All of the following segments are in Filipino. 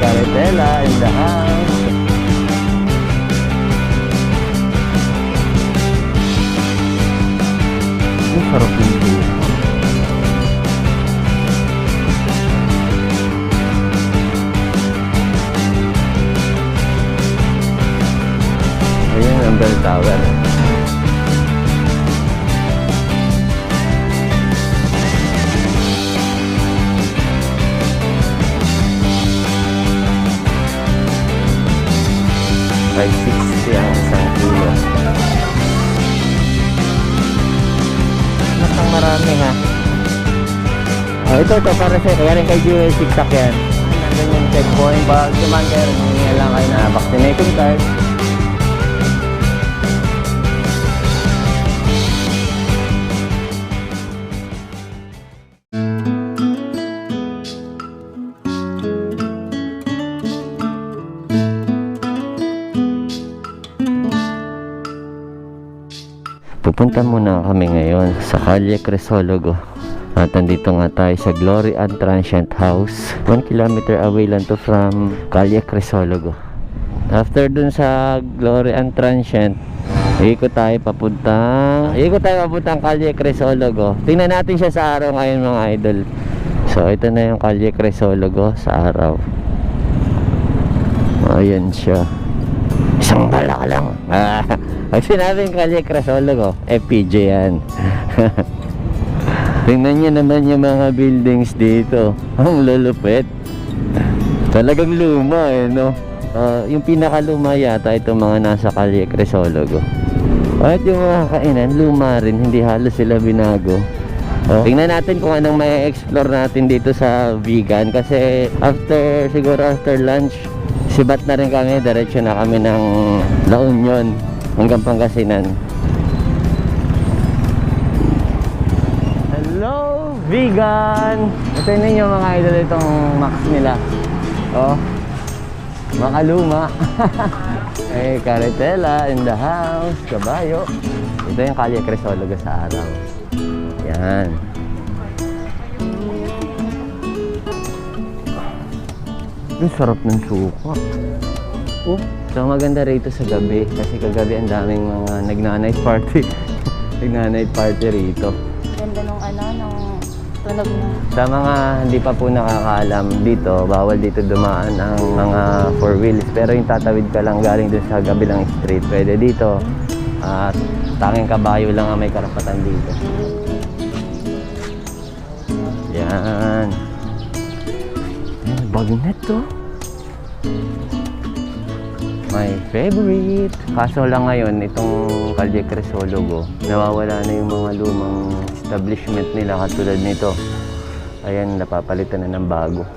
Caritela in the house. Ang sarap yung buko. Ayun ang bell tower. Ay, 60 ang isang kilo. Masang marami ha. Oh, ito para sa'yo. Kaya rin kay Jewel, zigzag yan. Nandun yung checkpoint. Pag dumander, hindi lang kayo na vaccination card. Pupunta muna kami ngayon sa Calle Crisologo. At nandito nga tayo sa Glory and Transient House. 1 kilometer away lang to from Calle Crisologo. After dun sa Glory and Transient, ikot tayo papuntang Calle Crisologo. Tingnan natin siya sa araw ngayon mga idol. So ito na yung Calle Crisologo sa araw. Ayan siya. Isang bala lang. Pag sinabing Calle Crisologo, FPJ yan. Tingnan nyo naman yung mga buildings dito. Ang lulupit. Talagang luma no? Yung pinakaluma yata itong mga nasa Calle Crisologo. At yung mga kainan, luma rin. Hindi halos sila binago. Tingnan natin kung anong may explore natin dito sa vegan. Kasi siguro after lunch, sibat na rin kami. Diretso na kami ng La Union hanggang Pangasinan. Hello, vegan! Ito ninyo mga idol itong max nila. Oh, makaluma. Eh, Caritela in the house, kabayo. Ito yung Calle Crisologo sa araw. Yan. Ang sarap ng suka. Oh, so maganda rito sa gabi kasi kagabi ang daming mga nagna-night party. Nagna-night party rito. Ganda nung nung tunog na. Sa mga hindi pa po nakakaalam dito, bawal dito dumaan ang mga four wheels. Pero yung tatawid ka lang galing dun sa kabilang street, pwede dito. At tanging kabayo lang ang may karapatan dito. Yan. Bagnet to. My favorite. Kaso lang ngayon, itong Calle Crisologo, nawawala na yung mga lumang establishment nila katulad nito. Ayan, napapalitan na ng bago.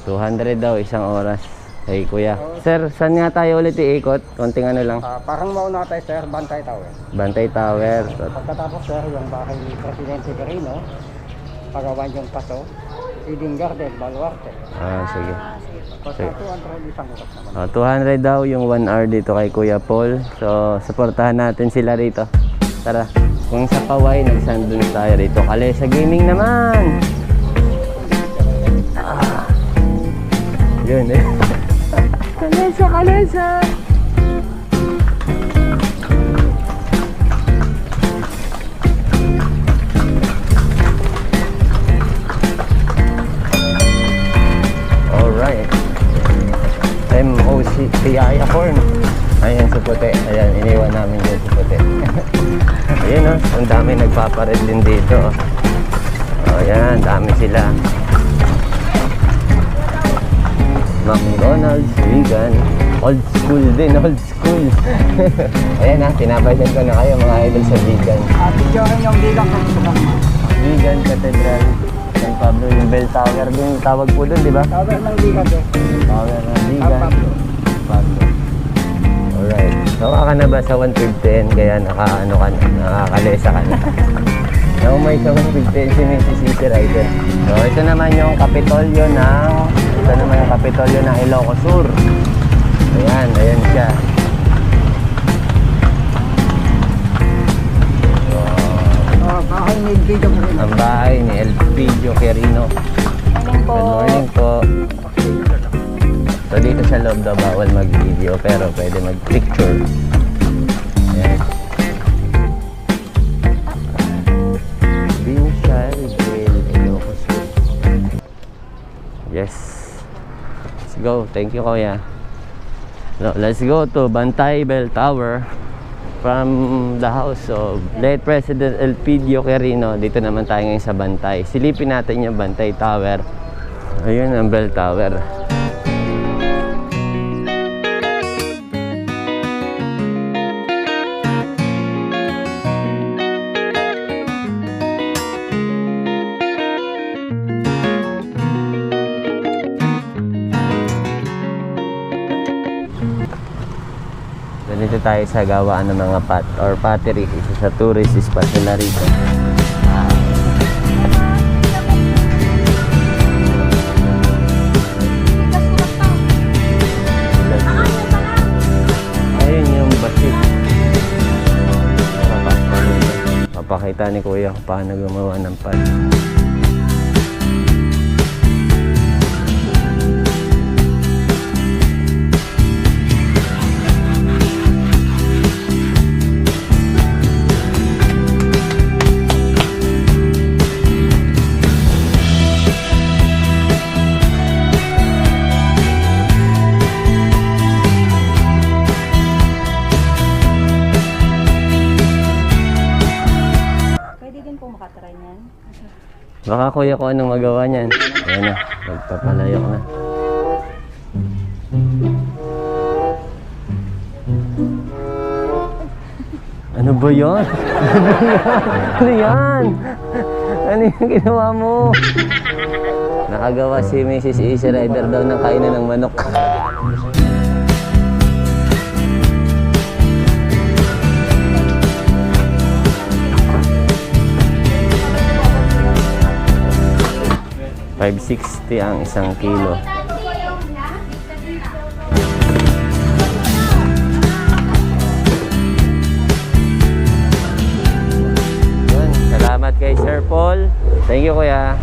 200 daw, isang oras. Hey, kuya. Sir, saan nga tayo ulit iikot? Konting ano lang. Parang mauna tayo, sir, Bantay Tower. Bantay Tower. Pagkatapos, sir, yung bahay ni Presidente Quirino, pagawan yung paso, Eden Garden, Baluarte. Sige. Pagka 200 isang oras naman. 200 daw yung 1 hour dito kay Kuya Paul. So, supportahan natin sila rito. Tara. Kung sa Paway, nagsandun tayo rito. Kalesa Gaming naman! Yun eh. Kalesa! Alright. MOCTI Acorn. Ayan sa puti. Ayan, iniwan namin yun sa puti. Ayan ang dami nagpapared din dito. Ayan, dami sila. McDonald's, vegan. Old school din, old school. Ayan tinabayad ko na kayo mga idol sa vegan. Picturean yung bilang ng Vegan Cathedral San Pablo, yung bell tower din tawag po dun, di ba? Tower ng bigan doon. Tower ng vegan. Pablo. Alright. Nakuha ka na ba sa 115? Kaya nakakalesa ka na. Naumay sa 115 si Mrs. City Rider. So ito naman yung Kapitolyo ng Ilocos Sur. Ayan siya. Bahay ni Elpidio Quirino. Ang bahay ni Elpidio Quirino. Good morning po. So dito sa loob daw bawal mag-video pero pwede mag-picture. Ayan. Binshal Grill, Ilocos Sur. Yes. Let's go. Thank you, Kuya. So, let's go to Bantay Bell Tower from the house of late President Elpidio Quirino. Dito naman tayo ngayon sa Bantay. Silipin natin yung Bantay Tower. Ayun ang Bell Tower. Dito tayo sa gawaan ng mga pottery. Isa sa tourist spot nila rito. Ayun yung basit. Papakita ni Kuya kung paano gumawa ng pot. Pwede din po makatry niyan. Baka Kuya ko anong magawa niyan. Ayan na, magpapalayok na. Ano ba yan? Ano yan? Ano yung ginawa mo? Nakagawa si Mrs. Easy Rider daw ng kainan ng manok. $560 ang isang kilo. Yun, salamat kay Sir Paul. Thank you, Kuya.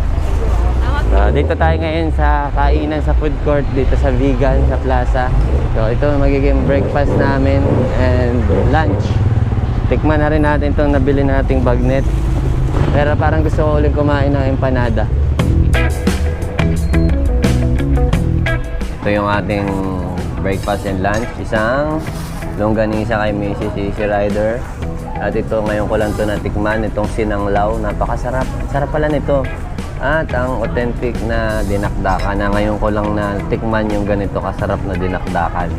Dito tayo ngayon sa kainan sa food court dito sa Vegan sa plaza. So ito magiging breakfast namin and lunch. Tikman na rin natin itong nabili nating bagnet. Pero parang gusto ko ulit kumain ng empanada. Ito yung ating breakfast and lunch. Isang longganisa kay Mrs. Easy Rider. At ito ngayon ko lang ito natikman. Itong sinanglaw. Napakasarap. Sarap pala nito. At ang authentic na dinakdakan na ngayon ko lang natikman yung ganito kasarap na dinakdakan.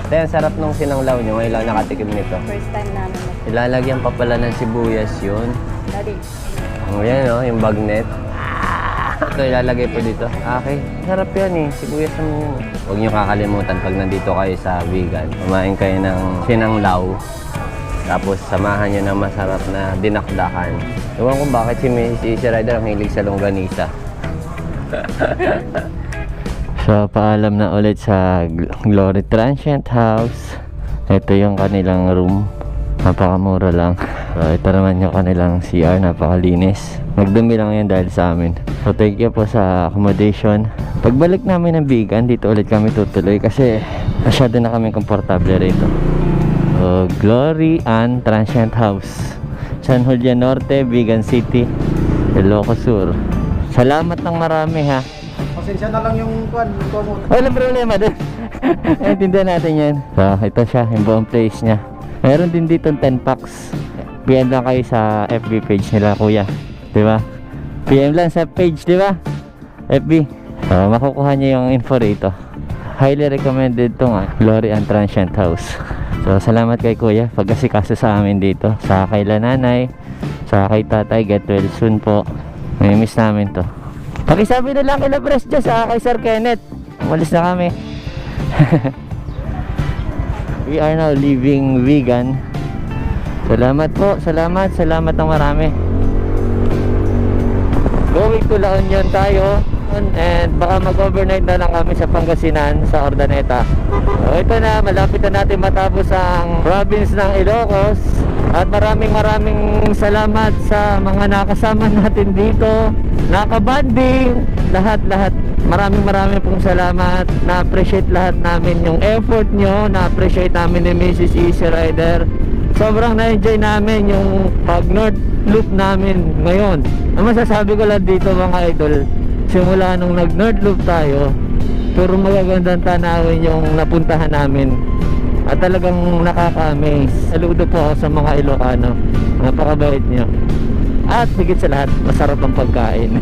Kaya sarap nung sinanglaw nyo. Ngayon lang nakatikim nito. First time namin. Ilalagyan pa pala ng sibuyas yun. Daddy. Yan o, yung bagnet. Ito ilalagay po dito. Okay, sarap yan eh. Sibuyas naman yun. Huwag nyo kakalimutan pag nandito kayo sa Vegan. Kumain kayo ng sinanglaw. Tapos samahan nyo ng masarap na dinakdakan. Ewan kung bakit si Mrs. Easy Rider ang hilig sa longganisa. So, paalam na ulit sa Glory Transient House. Ito yung kanilang room. Napakamura lang. So, ito naman yung kanilang CR. Napakalinis. Nagdumi lang yan dahil sa amin. So, thank you po sa accommodation. Pagbalik namin ng Vegan, dito ulit kami tutuloy kasi masyado na kami komportable rito. So, Glory and Transient House, San Julian Norte, Vegan City, Ilocos Sur. Salamat ng marami ha. Pasensya na lang yung kuwan mo. Walang problema din. Intindihan natin yan. So, ito siya, yung buong place niya. Meron din dito 10 packs. PM lang kayo sa FB page nila, Kuya. Diba? PM lang sa page, diba? FB. So, makukuha niyo yung info rito. Highly recommended to nga, Glory and Transient House. So, salamat kay Kuya pag-asikaso sa amin dito. Sa kay Nanay, sa kay Tatay, get well soon po. May miss namin to. Pakisabi na lang kila Press dyan sa kay Sir Kenneth. Umalis na kami. We are now leaving Vegan. Salamat po, salamat ng marami. Going to La Union tayo. And baka mag-overnight na lang kami sa Pangasinan, sa Ordaneta. So ito na, malapit na natin matapos ang province ng Ilocos. At maraming salamat sa mga nakasama natin dito. Nakabanding, lahat. maraming pong salamat. Na-appreciate lahat namin yung effort nyo. Na-appreciate namin ni Mrs. Easy Rider. Sobrang na-enjoy namin yung pag North Loop namin ngayon. Ang masasabi ko lang dito mga idol, simula nung nag North Loop tayo, puro magagandang tanawin yung napuntahan namin. At talagang nakaka-amaze. Saludo po ako sa mga Ilocano. Napakabait nyo. At higit sa lahat, masarap ang pagkain.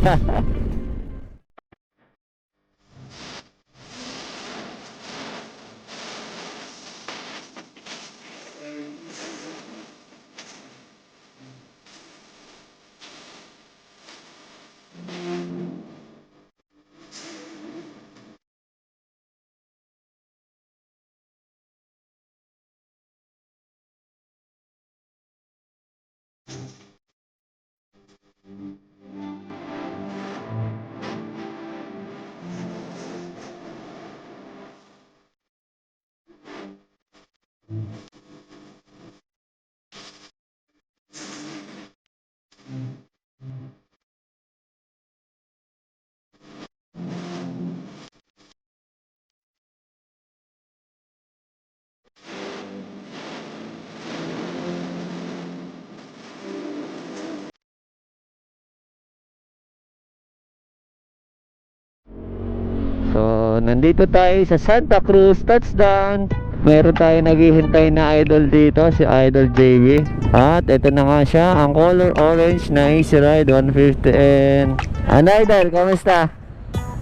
So, nandito tayo sa Santa Cruz touchdown. Meron tayo naghihintay na idol dito, si Idol JB. At ito na nga siya, ang color orange na Easy Ride 150. And ano idol, kamusta?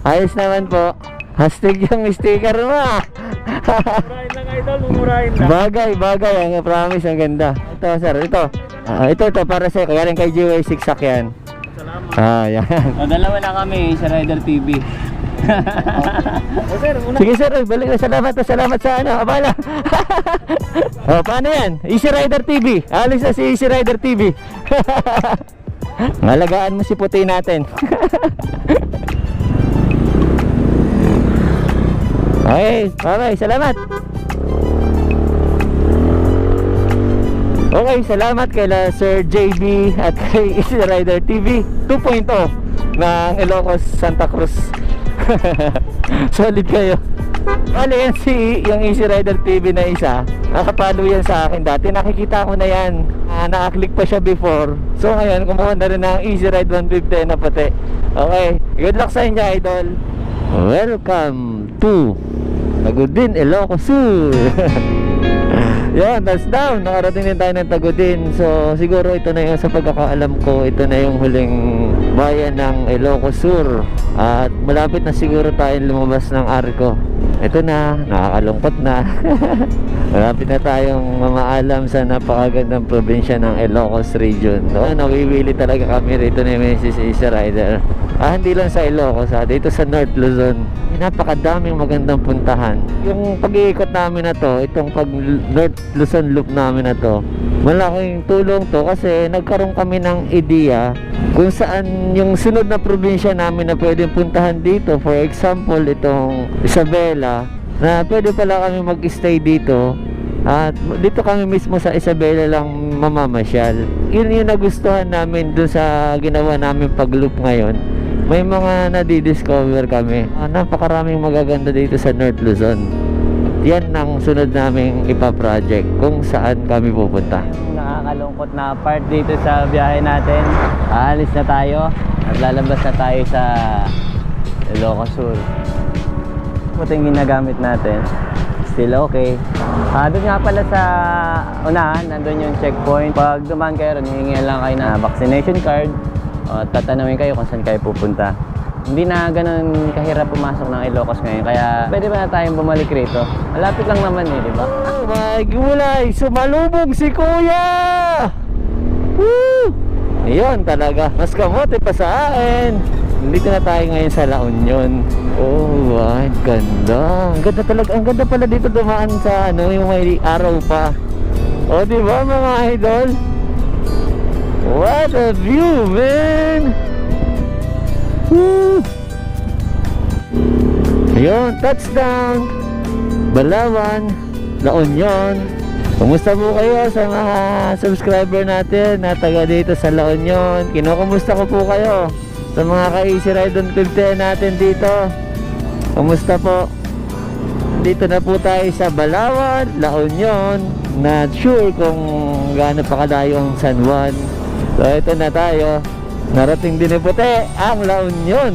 Ayos naman po. Hashtag yung sticker mo. Mumurahin lang idol, mumurahin lang. Bagay, ang promise, ang ganda. Ito sir, ito. Ito para sa'yo, kaya rin kay GY6 yan. Salamat. Yan. O, dalawa na kami sa Rider TV. Sir, una. Sige sir, balik na salamat sa ano, abala. Paano yan? Easy Rider TV. Alis na si Easy Rider TV. Ngalagaan mo si puti natin. Okay, salamat. Okay, salamat kay Sir JB at kay Easy Rider TV 2.0 ng Ilocos Santa Cruz. Solid kayo. Bale yan yung Easy Rider TV na isa, nakapalo yan sa akin dati, nakikita ko na yan. Naka-click pa siya before. So ngayon kumuha na rin ng Easy Ride 150 na puti. Okay, good luck sa inyo idol. Welcome to Tagudin, Ilocos Sur. Yan, that's down. Nakarating din tayo ng Tagudin. So siguro ito na yung, sa pagkakaalam ko, ito na yung huling bayan ng Ilocos Sur. At malapit na siguro tayong lumabas ng Arco. Ito na, nakakalungkot na. Malapit na tayong mamaalam sa napakagandang probinsya ng Ilocos region. So, nawiwili talaga kami rito ni Mrs. Easy Rider. Hindi lang sa Ilocos, dito sa North Luzon. Napakadaming magandang puntahan. Yung pag-iikot namin na to, itong pag North Luzon loop namin na to, malaking tulong to kasi nagkaroon kami ng ideya kung saan yung sunod na probinsya namin na pwedeng puntahan dito. For example, itong Isabela, na pwede pala kami mag-stay dito. At dito kami mismo sa Isabela lang mamamasyal. Yun yung nagustuhan namin dun sa ginawa namin pag-loop ngayon. May mga nadidiscover kami. Napakaraming magaganda dito sa North Luzon. Yan ang sunod naming ipa-project kung saan kami pupunta. Nakakalungkot na part dito sa biyahe natin. Aalis na tayo at lalabas na tayo sa Ilocos Sur. Ito yung ginagamit natin. Still okay. Doon nga pala sa unahan, nandun yung checkpoint. Pag dumaan kayo ron, hihingihan lang kayo na vaccination card. At tatanungin kayo kung saan kayo pupunta. Hindi na ganun kahirap pumasok ng Ilocos ngayon, kaya pwede ba na tayong bumalik rito? Malapit lang naman di ba? Oh my gulay! Sumalubog si Kuya! Woo! Ayun talaga, mas kamote pa sa akin. Dito na tayo ngayon sa La Union. Oh, ay, ganda. Ang ganda talaga. Ang ganda pala dito dumaan sa yung may araw pa. Oh, di ba mga idol? What a view, man! Woo! Ayun, touchdown! Balawan, La Union. Kumusta po kayo sa mga subscriber natin na taga dito sa La Union? Kinukumusta ko po kayo sa mga ka-Easy Ride 150 natin dito. Kamusta po? Dito na po tayo sa Balawan, La Union. Not sure kung gaano pa kalayo ang San Juan. So ito na tayo. Narating din ni puti ang La Union.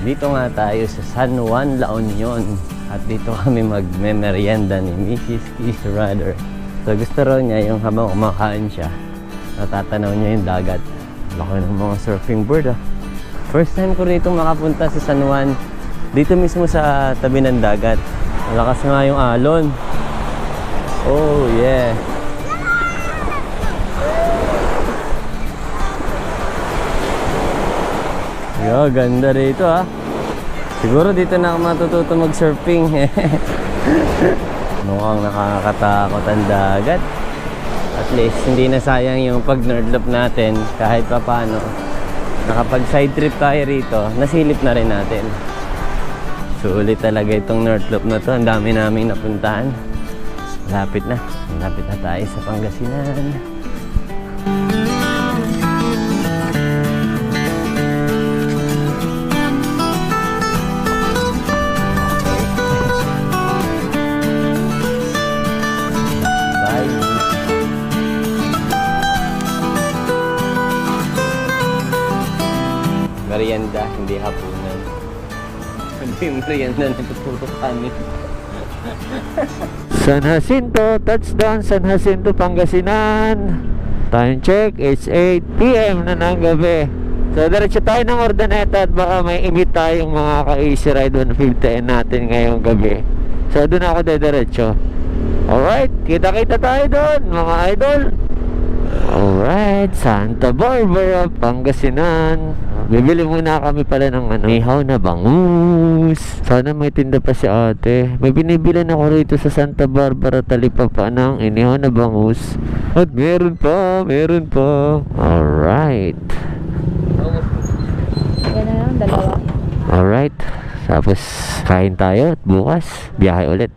Dito nga tayo sa San Juan, La Union. At dito kami magme-merienda ni Mrs. Israder. So gusto raw niya yung habang kumakain siya, natatanaw niya yung dagat. Laki ng mga surfing board ah. First time ko rito makapunta sa San Juan. Dito mismo sa tabi ng dagat. Malakas nga yung alon. Oh yeah. Yo, ganda rito ah. Siguro dito na ako matututo mag-surfing. Mukhang nakakatakot ang dagat. At least hindi na sayang yung pag-nerdlop natin kahit pa paano. Nakapag side trip tayo rito, nasilip na rin natin. Sulit talaga itong nerdlop na to. Ang dami naming napuntahan. Malapit na tayo sa Pangasinan. Merienda, hindi hapunan. Hindi merienda na puro kanin. San Jacinto, touchdown San Jacinto, Pangasinan. Time check, it's 8 PM na ng gabi. So diretso tayo ng Ordaneta at baka may imit tayong mga ka-easy ride 150 natin ngayong gabi. So doon ako dediretso. Alright, kita-kita tayo doon mga idol. Alright, Santa Barbara, Pangasinan. Bibili muna kami pala ng ihaw na bangus. Sana may tinda pa si ate. May binibilan ako rito sa Santa Barbara, Talipapa ng inihaw na bangus. At meron pa. Alright. Yan na lang, dalawa. Alright. Tapos kain tayo at bukas biyahe ulit.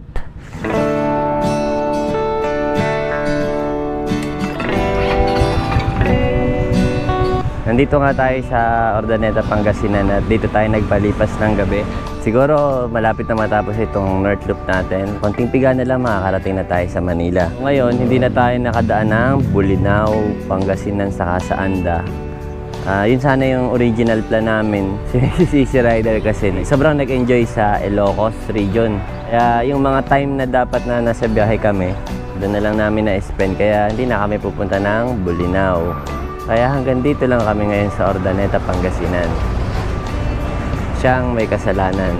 Nandito nga tayo sa Ordaneta, Pangasinan at dito tayo nagpalipas ng gabi. Siguro malapit na matapos itong North Loop natin. Konting piga na lang makakarating na tayo sa Manila. Ngayon, hindi na tayo nakadaan ng Bulinaw, Pangasinan saka sa Anda. Yun sana yung original plan namin. Si Easy Rider kasi sobrang nag-enjoy sa Ilocos region. Kaya yung mga time na dapat na nasa biyahe kami, doon na lang namin na-spend. Kaya hindi na kami pupunta ng Bulinaw. Kaya hanggang dito lang kami ngayon sa Ordaneta, Pangasinan. Siyang may kasalanan.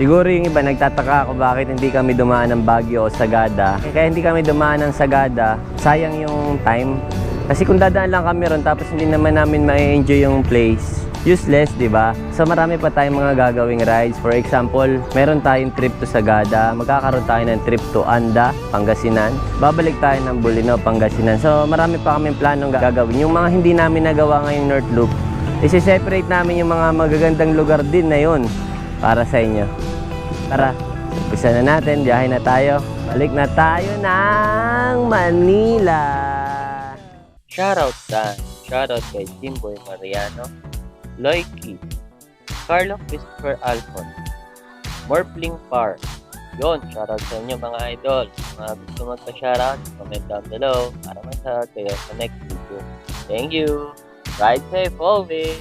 Siguro yung iba nagtataka ako bakit hindi kami dumaan ng Baguio o Sagada. Kaya hindi kami dumaan ng Sagada, sayang yung time. Kasi kung dadaan lang kami ron tapos hindi naman namin ma-enjoy yung place, useless, di ba? So marami pa tayong mga gagawing rides. For example, meron tayong trip to Sagada, magkakaroon tayo ng trip to Anda, Pangasinan. Babalik tayo ng Bulinaw, Pangasinan. So marami pa kaming planong gagawin. Yung mga hindi namin nagawa ngayong North Loop, isi-separate namin yung mga magagandang lugar din na yun para sa inyo. Tara, umpisa na natin, biyahe na tayo. Balik na tayo ng Manila. Shoutout San, shoutout kay Jimboy Mariano, Loiky, Carlo Christopher Alfon, Morpling Park. Yun, shoutout sa inyo mga idol. Mga gusto magpa-shoutout, comment down below para ma-shoutout kayo sa next video. Thank you! Ride safe always!